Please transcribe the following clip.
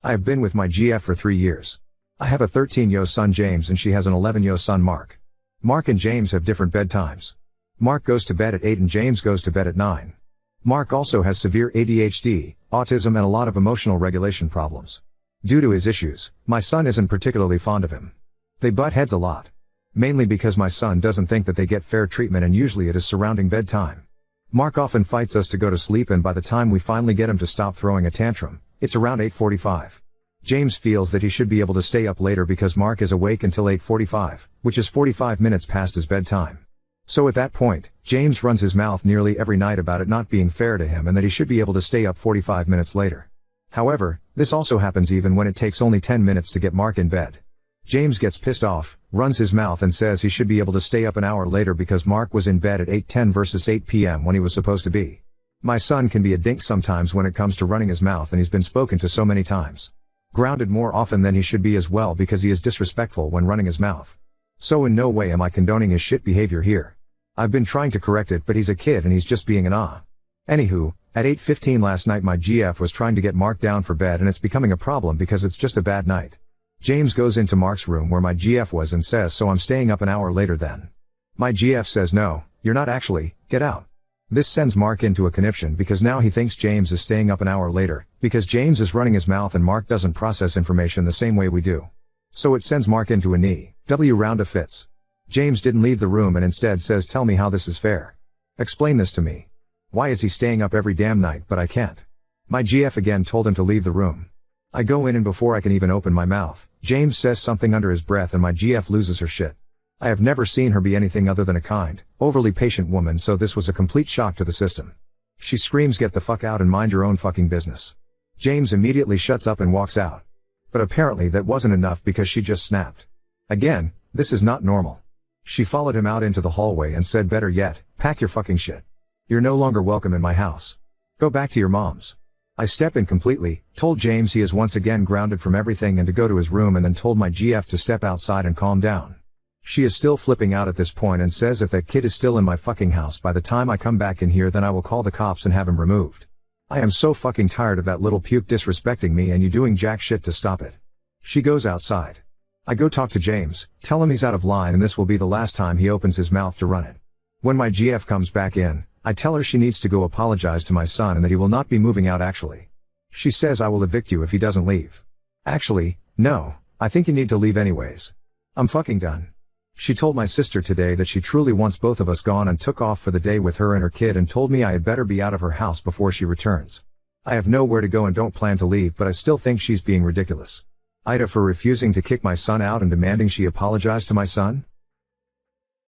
I have been with my GF for 3 years. I have a 13-year son James and she has an 11-year son Mark. Mark and James have different bedtimes. Mark goes to bed at 8 and James goes to bed at 9. Mark also has severe ADHD, autism and a lot of emotional regulation problems. Due to his issues, my son isn't particularly fond of him. They butt heads a lot. Mainly because my son doesn't think that they get fair treatment and usually it is surrounding bedtime. Mark often fights us to go to sleep and by the time we finally get him to stop throwing a tantrum, it's around 8:45. James feels that he should be able to stay up later because Mark is awake until 8:45, which is 45 minutes past his bedtime. So at that point, James runs his mouth nearly every night about it not being fair to him and that he should be able to stay up 45 minutes later. However, this also happens even when it takes only 10 minutes to get Mark in bed. James gets pissed off, runs his mouth and says he should be able to stay up an hour later because Mark was in bed at 8:10 versus 8 p.m. when he was supposed to be. My son can be a dink sometimes when it comes to running his mouth and he's been spoken to so many times. Grounded more often than he should be as well because he is disrespectful when running his mouth. So in no way am I condoning his shit behavior here. I've been trying to correct it but he's a kid and he's just being an ah. Anywho, at 8:15 last night my GF was trying to get Mark down for bed and it's becoming a problem because it's just a bad night. James goes into Mark's room where my GF was and says so I'm staying up an hour later then. My GF says no, you're not actually, get out. This sends Mark into a conniption because now he thinks James is staying up an hour later, because James is running his mouth and Mark doesn't process information the same way we do. So it sends Mark into a round of fits. James didn't leave the room and instead says tell me how this is fair. Explain this to me. Why is he staying up every damn night but I can't? My GF again told him to leave the room. I go in and before I can even open my mouth, James says something under his breath and my GF loses her shit. I have never seen her be anything other than a kind, overly patient woman so this was a complete shock to the system. She screams get the fuck out and mind your own fucking business. James immediately shuts up and walks out. But apparently that wasn't enough because she just snapped. Again, this is not normal. She followed him out into the hallway and said better yet, pack your fucking shit. You're no longer welcome in my house. Go back to your mom's. I step in completely, told James he is once again grounded from everything and to go to his room and then told my GF to step outside and calm down. She is still flipping out at this point and says if that kid is still in my fucking house by the time I come back in here then I will call the cops and have him removed. I am so fucking tired of that little puke disrespecting me and you doing jack shit to stop it. She goes outside. I go talk to James, tell him he's out of line and this will be the last time he opens his mouth to run it. When my GF comes back in, I tell her she needs to go apologize to my son and that he will not be moving out actually. She says I will evict you if he doesn't leave. Actually, no, I think you need to leave anyways. I'm fucking done. She told my sister today that she truly wants both of us gone and took off for the day with her and her kid and told me I had better be out of her house before she returns. I have nowhere to go and don't plan to leave but I still think she's being ridiculous. Ida for refusing to kick my son out and demanding she apologize to my son?